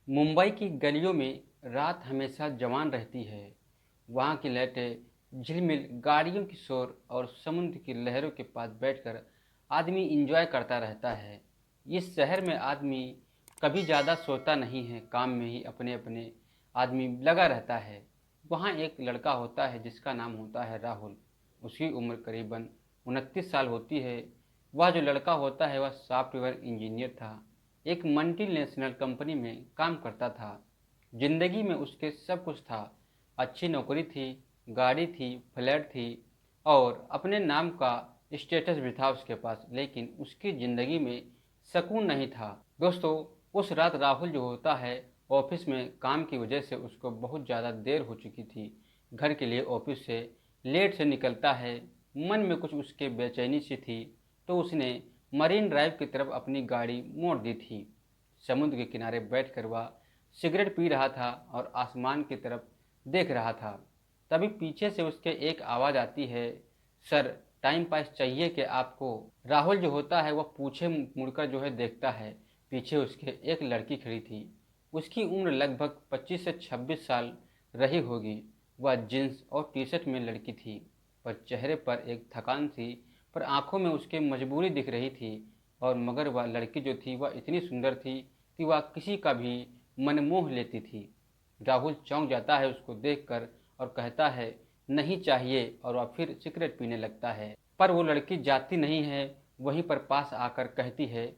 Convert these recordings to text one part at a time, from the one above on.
मुंबई की गलियों में रात हमेशा जवान रहती है। वहाँ की लाइटें, झिलमिल गाड़ियों की शोर और समुद्र की लहरों के पास बैठकर आदमी इंजॉय करता रहता है। इस शहर में आदमी कभी ज़्यादा सोता नहीं है, काम में ही अपने अपने आदमी लगा रहता है। वहाँ एक लड़का होता है जिसका नाम होता है राहुल। उसकी उम्र करीबन 29 साल होती है। वह जो लड़का होता है वह सॉफ्टवेयर इंजीनियर था। एक मल्टीनेशनल कंपनी में काम करता था। जिंदगी में उसके सब कुछ था। अच्छी नौकरी थी, गाड़ी थी, फ्लैट थी और अपने नाम का स्टेटस भी था उसके पास, लेकिन उसकी ज़िंदगी में सुकून नहीं था। दोस्तों, उस रात राहुल जो होता है ऑफिस में काम की वजह से उसको बहुत ज़्यादा देर हो चुकी थी। घर के लिए ऑफिस से लेट से निकलता है। मन में कुछ उसके बेचैनी सी थी, तो उसने मरीन ड्राइव की तरफ अपनी गाड़ी मोड़ दी थी। समुद्र के किनारे बैठकर वह सिगरेट पी रहा था और आसमान की तरफ देख रहा था। तभी पीछे से उसके एक आवाज़ आती है, सर, टाइम पास चाहिए कि आपको? राहुल जो होता है वह पीछे मुड़कर जो है देखता है। पीछे उसके एक लड़की खड़ी थी। उसकी उम्र लगभग 25 से 26 साल रही होगी। वह जींस और टी शर्ट में लड़की थी, पर चेहरे पर एक थकान थी, पर आंखों में उसके मजबूरी दिख रही थी। और मगर वह लड़की जो थी वह इतनी सुंदर थी कि वह किसी का भी मन मोह लेती थी। राहुल चौंक जाता है उसको देखकर और कहता है, नहीं चाहिए, और वह फिर सिगरेट पीने लगता है। पर वो लड़की जाती नहीं है। वहीं पर पास आकर कहती है,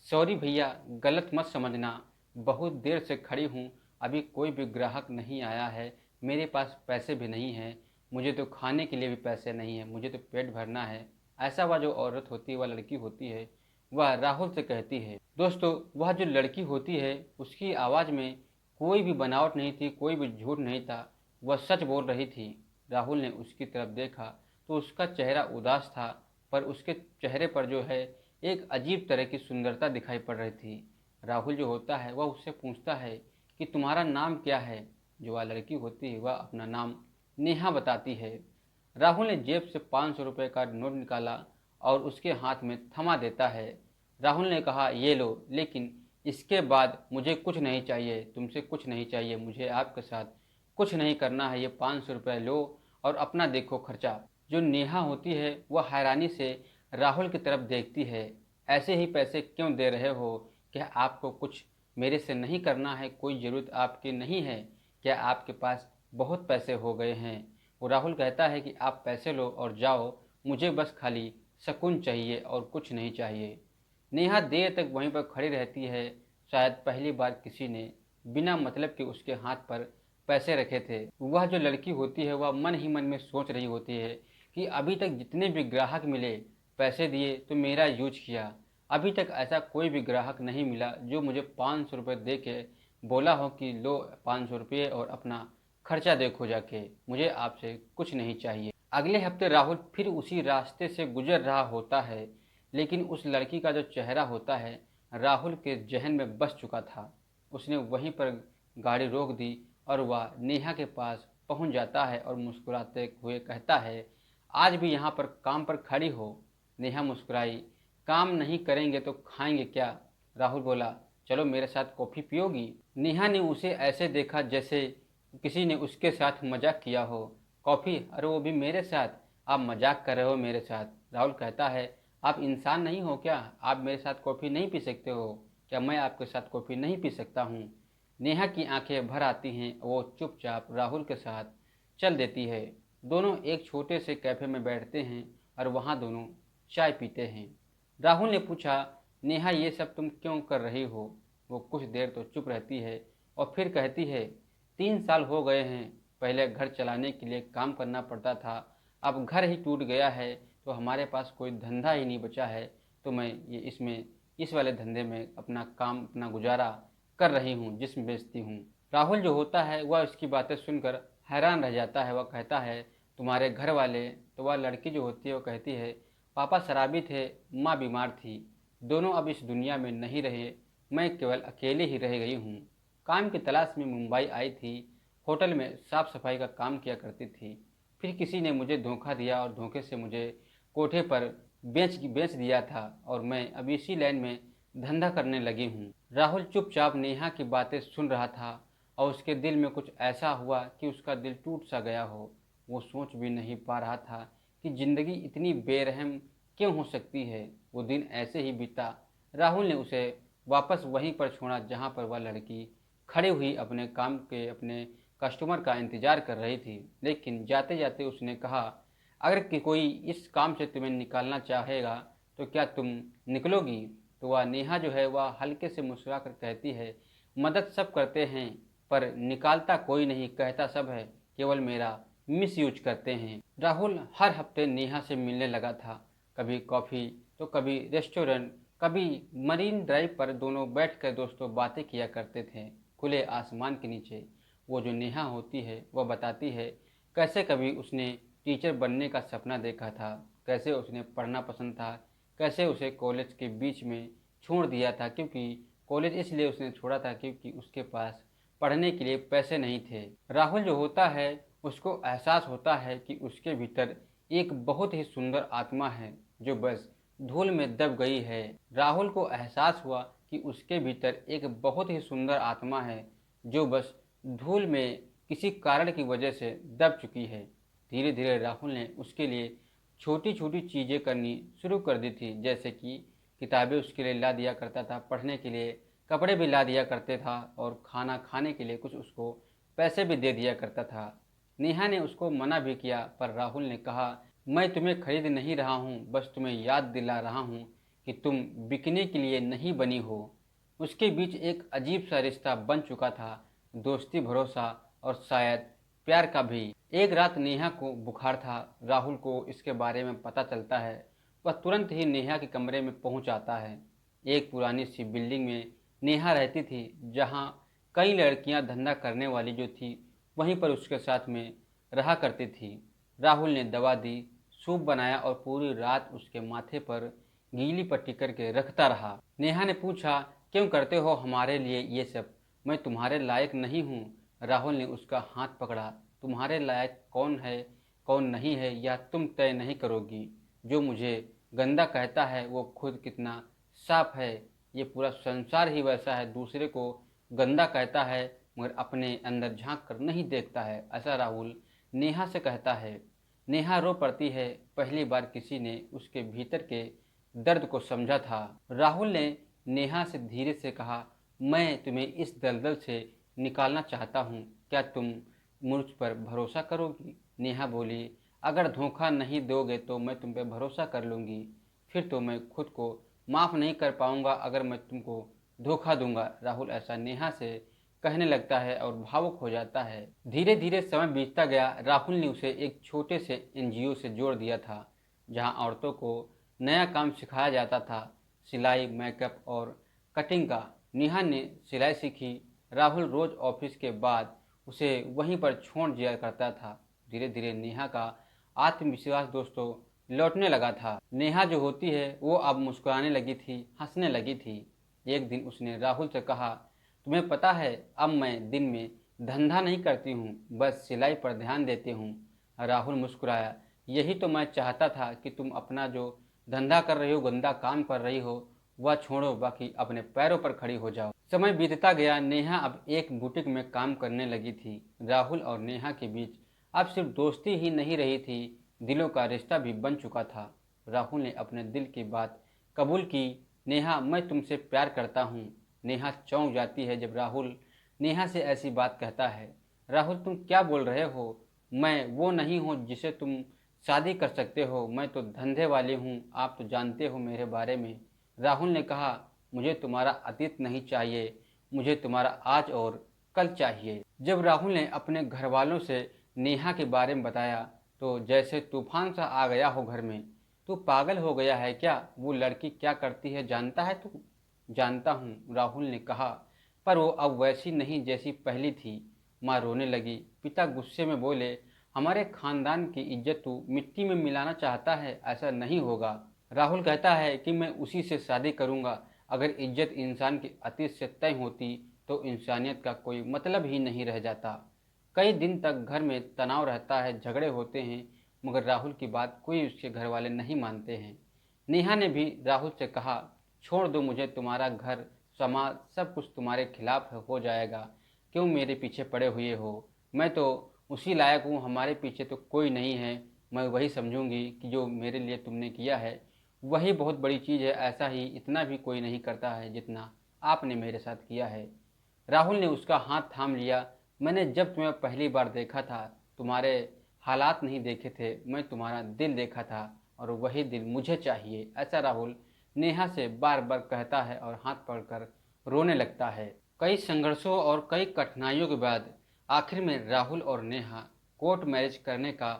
सॉरी भैया, गलत मत समझना, बहुत देर से खड़ी हूँ, अभी कोई भी ग्राहक नहीं आया है, मेरे पास पैसे भी नहीं हैं, मुझे तो खाने के लिए भी पैसे नहीं हैं, मुझे तो पेट भरना है। ऐसा वह जो औरत होती है, वह लड़की होती है, वह राहुल से कहती है। दोस्तों, वह जो लड़की होती है उसकी आवाज़ में कोई भी बनावट नहीं थी, कोई भी झूठ नहीं था, वह सच बोल रही थी। राहुल ने उसकी तरफ देखा तो उसका चेहरा उदास था, पर उसके चेहरे पर जो है एक अजीब तरह की सुंदरता दिखाई पड़ रही थी। राहुल जो होता है वह उससे पूछता है कि तुम्हारा नाम क्या है? जो वह लड़की होती है वह अपना नाम नेहा बताती है। राहुल ने जेब से 500 रुपये का नोट निकाला और उसके हाथ में थमा देता है। राहुल ने कहा, ये लो, लेकिन इसके बाद मुझे कुछ नहीं चाहिए, तुमसे कुछ नहीं चाहिए, मुझे आपके साथ कुछ नहीं करना है, ये 500 रुपये लो और अपना देखो खर्चा। जो नेहा होती है वह हैरानी से राहुल की तरफ देखती है। ऐसे ही पैसे क्यों दे रहे हो? क्या आपको कुछ मेरे से नहीं करना है? कोई ज़रूरत आपकी नहीं है? क्या आपके पास बहुत पैसे हो गए हैं? वो राहुल कहता है कि आप पैसे लो और जाओ, मुझे बस खाली सुकून चाहिए और कुछ नहीं चाहिए। नेहा देर तक वहीं पर खड़ी रहती है। शायद पहली बार किसी ने बिना मतलब के उसके हाथ पर पैसे रखे थे। वह जो लड़की होती है वह मन ही मन में सोच रही होती है कि अभी तक जितने भी ग्राहक मिले, पैसे दिए तो मेरा यूज किया, अभी तक ऐसा कोई भी ग्राहक नहीं मिला जो मुझे 500 रुपये दे के बोला हो कि लो 500 रुपये और अपना खर्चा देखो जाके, मुझे आपसे कुछ नहीं चाहिए। अगले हफ्ते राहुल फिर उसी रास्ते से गुजर रहा होता है, लेकिन उस लड़की का जो चेहरा होता है राहुल के जहन में बस चुका था। उसने वहीं पर गाड़ी रोक दी और वह नेहा के पास पहुंच जाता है और मुस्कुराते हुए कहता है, आज भी यहाँ पर काम पर खड़ी हो? नेहा मुस्कुराई, काम नहीं करेंगे तो खाएंगे क्या? राहुल बोला, चलो मेरे साथ कॉफ़ी पियोगी? नेहा ने उसे ऐसे देखा जैसे किसी ने उसके साथ मजाक किया हो। कॉफ़ी? अरे वो भी मेरे साथ? आप मजाक कर रहे हो मेरे साथ? राहुल कहता है, आप इंसान नहीं हो क्या? आप मेरे साथ कॉफ़ी नहीं पी सकते हो क्या? मैं आपके साथ कॉफ़ी नहीं पी सकता हूँ? नेहा की आंखें भर आती हैं, वो चुपचाप राहुल के साथ चल देती है। दोनों एक छोटे से कैफ़े में बैठते हैं और वहाँ दोनों चाय पीते हैं। राहुल ने पूछा, नेहा, ये सब तुम क्यों कर रही हो? वो कुछ देर तो चुप रहती है और फिर कहती है, 3 साल हो गए हैं, पहले घर चलाने के लिए काम करना पड़ता था, अब घर ही टूट गया है तो हमारे पास कोई धंधा ही नहीं बचा है, तो मैं ये इस वाले धंधे में अपना काम, अपना गुजारा कर रही हूँ, जिस्म बेचती हूँ। राहुल जो होता है वह इसकी बातें सुनकर हैरान रह जाता है। वह कहता है, तुम्हारे घर वाले? तो वह लड़की जो होती है वो कहती है, पापा शराबी थे, माँ बीमार थी, दोनों अब इस दुनिया में नहीं रहे, मैं केवल अकेले ही रह गई हूँ। काम की तलाश में मुंबई आई थी, होटल में साफ सफाई का काम किया करती थी, फिर किसी ने मुझे धोखा दिया और धोखे से मुझे कोठे पर बेच बेच दिया था और मैं अब इसी लाइन में धंधा करने लगी हूँ। राहुल चुपचाप नेहा की बातें सुन रहा था और उसके दिल में कुछ ऐसा हुआ कि उसका दिल टूट सा गया हो। वो सोच भी नहीं पा रहा था कि जिंदगी इतनी बेरहम क्यों हो सकती है। वो दिन ऐसे ही बीता। राहुल ने उसे वापस वहीं पर छोड़ा जहां पर वह लड़की खड़ी हुई अपने काम के अपने कस्टमर का इंतजार कर रही थी। लेकिन जाते जाते उसने कहा, अगर कि कोई इस काम से तुम्हें निकालना चाहेगा तो क्या तुम निकलोगी? तो वह नेहा जो है वह हल्के से मुस्कुरा कर कहती है, मदद सब करते हैं पर निकालता कोई नहीं, कहता सब है, केवल मेरा मिस यूज करते हैं। राहुल हर हफ्ते नेहा से मिलने लगा था। कभी कॉफ़ी तो कभी रेस्टोरेंट, कभी मरीन ड्राइव पर दोनों बैठकर दोस्तों बातें किया करते थे खुले आसमान के नीचे। वो जो नेहा होती है वह बताती है कैसे कभी उसने टीचर बनने का सपना देखा था, कैसे उसने पढ़ना पसंद था, कैसे उसे कॉलेज के बीच में छोड़ दिया था, क्योंकि कॉलेज इसलिए उसने छोड़ा था क्योंकि उसके पास पढ़ने के लिए पैसे नहीं थे। राहुल जो होता है उसको एहसास होता है कि उसके भीतर एक बहुत ही सुंदर आत्मा है जो बस धूल में दब गई है। राहुल को एहसास हुआ कि उसके भीतर एक बहुत ही सुंदर आत्मा है जो बस धूल में किसी कारण की वजह से दब चुकी है। धीरे धीरे राहुल ने उसके लिए छोटी छोटी चीज़ें करनी शुरू कर दी थी, जैसे कि किताबें उसके लिए ला दिया करता था, पढ़ने के लिए कपड़े भी ला दिया करते था और खाना खाने के लिए कुछ उसको पैसे भी दे दिया करता था। नेहा ने उसको मना भी किया पर राहुल ने कहा, मैं तुम्हें खरीद नहीं रहा हूँ, बस तुम्हें याद दिला रहा हूँ कि तुम बिकने के लिए नहीं बनी हो। उसके बीच एक अजीब सा रिश्ता बन चुका था, दोस्ती, भरोसा और शायद प्यार का भी। एक रात नेहा को बुखार था। राहुल को इसके बारे में पता चलता है। वह तुरंत ही नेहा के कमरे में पहुंच आता है। एक पुरानी सी बिल्डिंग में नेहा रहती थी, जहां कई लड़कियां धंधा करने वाली जो थी वहीं पर उसके साथ में रहा करती थी। राहुल ने दवा दी, सूप बनाया और पूरी रात उसके माथे पर गीली पट्टी करके रखता रहा। नेहा ने पूछा, क्यों करते हो हमारे लिए ये सब? मैं तुम्हारे लायक नहीं हूँ। राहुल ने उसका हाथ पकड़ा, तुम्हारे लायक कौन है कौन नहीं है यह तुम तय नहीं करोगी। जो मुझे गंदा कहता है वो खुद कितना साफ है। ये पूरा संसार ही वैसा है, दूसरे को गंदा कहता है मगर अपने अंदर झांक कर नहीं देखता है, ऐसा राहुल नेहा से कहता है। नेहा रो पड़ती है। पहली बार किसी ने उसके भीतर के दर्द को समझा था। राहुल ने नेहा से धीरे से कहा, मैं तुम्हें इस दलदल से निकालना चाहता हूँ, क्या तुम मुझ पर भरोसा करोगी? नेहा बोली, अगर धोखा नहीं दोगे तो मैं तुम पर भरोसा कर लूँगी, फिर तो मैं खुद को माफ़ नहीं कर पाऊँगा अगर मैं तुमको धोखा दूंगा। राहुल ऐसा नेहा से कहने लगता है और भावुक हो जाता है। धीरे धीरे समय बीतता गया। राहुल ने उसे एक छोटे से एनजीओ से जोड़ दिया था जहां औरतों को नया काम सिखाया जाता था, सिलाई, मेकअप और कटिंग का। नेहा ने सिलाई सीखी। राहुल रोज ऑफिस के बाद उसे वहीं पर छोड़ दिया करता था। धीरे धीरे नेहा का आत्मविश्वास दोस्तों लौटने लगा था। नेहा जो होती है वो अब मुस्कुराने लगी थी, हंसने लगी थी। एक दिन उसने राहुल से कहा, तुम्हें पता है अब मैं दिन में धंधा नहीं करती हूँ, बस सिलाई पर ध्यान देती हूँ। राहुल मुस्कुराया, यही तो मैं चाहता था कि तुम अपना जो धंधा कर रही हो, गंदा काम कर रही हो, वह छोड़ो, बाकी अपने पैरों पर खड़ी हो जाओ। समय बीतता गया। नेहा अब एक बुटीक में काम करने लगी थी। राहुल और नेहा के बीच अब सिर्फ दोस्ती ही नहीं रही थी, दिलों का रिश्ता भी बन चुका था। राहुल ने अपने दिल की बात कबूल की, नेहा मैं तुमसे प्यार करता हूँ। नेहा चौंक जाती है जब राहुल नेहा से ऐसी बात कहता है। राहुल, तुम क्या बोल रहे हो? मैं वो नहीं हूँ जिसे तुम शादी कर सकते हो, मैं तो धंधे वाली हूँ, आप तो जानते हो मेरे बारे में। राहुल ने कहा, मुझे तुम्हारा अतीत नहीं चाहिए, मुझे तुम्हारा आज और कल चाहिए। जब राहुल ने अपने घर वालों से नेहा के बारे में बताया तो जैसे तूफान सा आ गया हो घर में। तू पागल हो गया है क्या? वो लड़की क्या करती है जानता है तू? जानता हूँ, राहुल ने कहा, पर वो अब वैसी नहीं जैसी पहली थी। माँ रोने लगी। पिता गुस्से में बोले, हमारे खानदान की इज्जत तू मिट्टी में मिलाना चाहता है, ऐसा नहीं होगा। राहुल कहता है कि मैं उसी से शादी करूंगा। अगर इज्जत इंसान की अतीत से तय होती तो इंसानियत का कोई मतलब ही नहीं रह जाता। कई दिन तक घर में तनाव रहता है, झगड़े होते हैं, मगर राहुल की बात कोई उसके घर वाले नहीं मानते हैं। नेहा ने भी राहुल से कहा, छोड़ दो मुझे, तुम्हारा घर समाज सब कुछ तुम्हारे खिलाफ हो जाएगा। क्यों मेरे पीछे पड़े हुए हो? मैं तो उसी लायक हूँ, हमारे पीछे तो कोई नहीं है। मैं वही समझूंगी कि जो मेरे लिए तुमने किया है वही बहुत बड़ी चीज़ है। ऐसा ही इतना भी कोई नहीं करता है जितना आपने मेरे साथ किया है। राहुल ने उसका हाथ थाम लिया। मैंने जब तुम्हें पहली बार देखा था तुम्हारे हालात नहीं देखे थे, मैं तुम्हारा दिल देखा था और वही दिल मुझे चाहिए, ऐसा राहुल नेहा से बार बार कहता है और हाथ पकड़कर रोने लगता है। कई संघर्षों और कई कठिनाइयों के बाद आखिर में राहुल और नेहा कोर्ट मैरिज करने का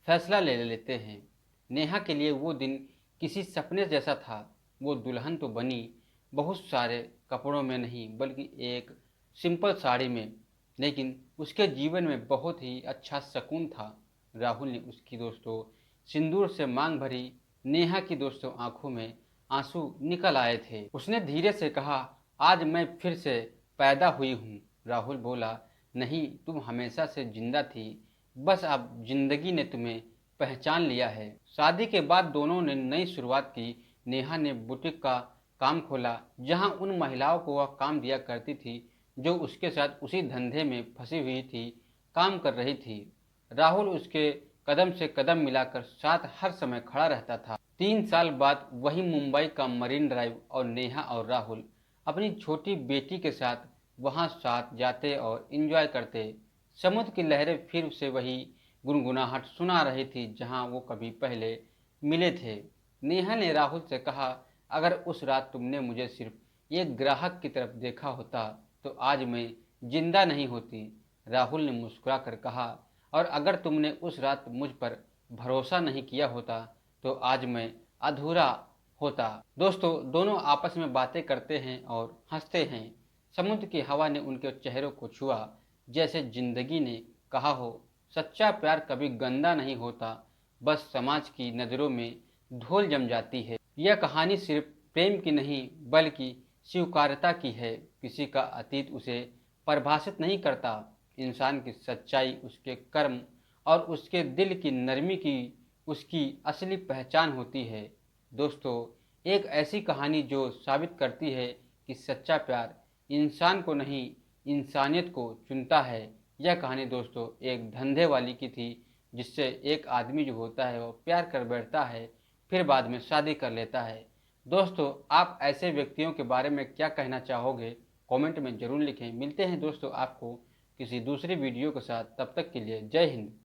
फैसला ले लेते हैं। नेहा के लिए वो दिन किसी सपने जैसा था। वो दुल्हन तो बनी, बहुत सारे कपड़ों में नहीं बल्कि एक सिंपल साड़ी में, लेकिन उसके जीवन में बहुत ही अच्छा सुकून था। राहुल ने उसकी दोस्तों सिंदूर से मांग भरी। नेहा की दोस्तों आंखों में आंसू निकल आए थे। उसने धीरे से कहा, आज मैं फिर से पैदा हुई हूँ। राहुल बोला, नहीं, तुम हमेशा से जिंदा थी, बस अब जिंदगी ने तुम्हें पहचान लिया है। शादी के बाद दोनों ने नई शुरुआत की। नेहा ने बुटीक का काम खोला जहां उन महिलाओं को वह काम दिया करती थी जो उसके साथ उसी धंधे में फंसी हुई थी, काम कर रही थी। राहुल उसके कदम से कदम मिलाकर साथ हर समय खड़ा रहता था। 3 साल बाद वही मुंबई का मरीन ड्राइव और नेहा और राहुल अपनी छोटी बेटी के साथ वहां साथ जाते और एंजॉय करते। समुद्र की लहरें फिर से वही गुनगुनाहट सुना रही थी जहां वो कभी पहले मिले थे। नेहा ने राहुल से कहा, अगर उस रात तुमने मुझे सिर्फ एक ग्राहक की तरफ देखा होता तो आज मैं जिंदा नहीं होती। राहुल ने मुस्कुराकर कहा, और अगर तुमने उस रात मुझ पर भरोसा नहीं किया होता तो आज मैं अधूरा होता। दोस्तों, दोनों आपस में बातें करते हैं और हंसते हैं। समुद्र की हवा ने उनके चेहरों को छुआ, जैसे जिंदगी ने कहा हो, सच्चा प्यार कभी गंदा नहीं होता, बस समाज की नज़रों में धूल जम जाती है। यह कहानी सिर्फ प्रेम की नहीं बल्कि स्वीकार्यता की है। किसी का अतीत उसे परिभाषित नहीं करता। इंसान की सच्चाई उसके कर्म और उसके दिल की नरमी की उसकी असली पहचान होती है। दोस्तों, एक ऐसी कहानी जो साबित करती है कि सच्चा प्यार इंसान को नहीं, इंसानियत को चुनता है। यह कहानी दोस्तों एक धंधे वाली की थी, जिससे एक आदमी जो होता है वो प्यार कर बैठता है, फिर बाद में शादी कर लेता है। दोस्तों, आप ऐसे व्यक्तियों के बारे में क्या कहना चाहोगे? कमेंट में ज़रूर लिखें। मिलते हैं दोस्तों आपको किसी दूसरी वीडियो के साथ, तब तक के लिए जय हिंद।